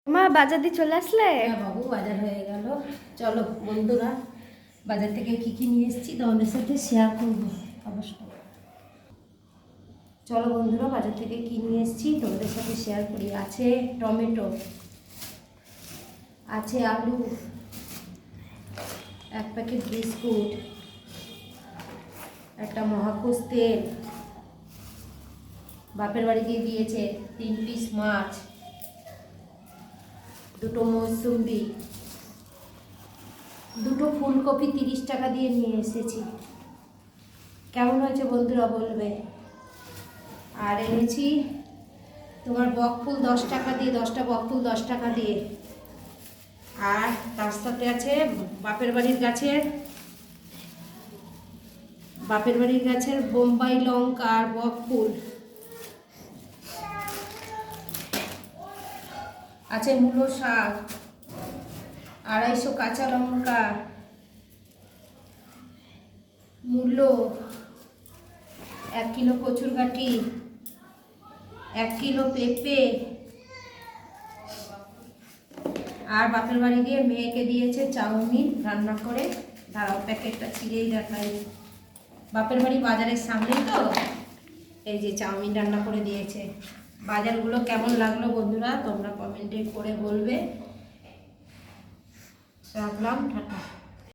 মা বাজার দিয়ে চলে আসলে? হ্যাঁ বাবু, বাজার হয়ে গেল। চলো বন্ধুরা, বাজার থেকে কি কি নিয়ে এসেছি তোমাদের সাথে শেয়ার করবো অবশ্য। চলো বন্ধুরা, বাজার থেকে কি নিয়ে এসেছি তোমাদের সাথে শেয়ার করি। আছে টমেটো, আছে আলু, এক প্যাকেট বিস্কুট, একটা মহাকুশ তেল, বাপের বাড়ি দিয়ে দিয়েছে 3 পিস মাছ, দুটো মৌসুম্বি, দুটো ফুলকপি 30 টাকা দিয়ে নিয়ে এসেছি। কেমন হয়েছে বন্ধুরা বলবে। আর এনেছি তোমার বকফুল 10 টাকা দিয়ে, 10টা বকফুল 10 টাকা দিয়ে। আর তার সাথে আছে বাপের বাড়ির গাছের বোম্বাই লঙ্কা আর বকফুল। আছে মূলো শাক, 250 কাঁচা লঙ্কা, মূলো, 1 কিলো কচুরগাঠি, 1 কিলো পেঁপে। আর বাপের বাড়ি দিয়ে মেয়েকে দিয়েছে চাউমিন রান্না করে। দাঁড়াও প্যাকেটটা ছিঁড়েই দেখাই। বাপের বাড়ি বাজারের সামনেই তো, এই যে চাউমিন রান্না করে দিয়েছে। বাজারগুলো কেমন লাগলো বন্ধুরা তোমরা কমেন্টে করে বলবে। রাখলাম, টাটা।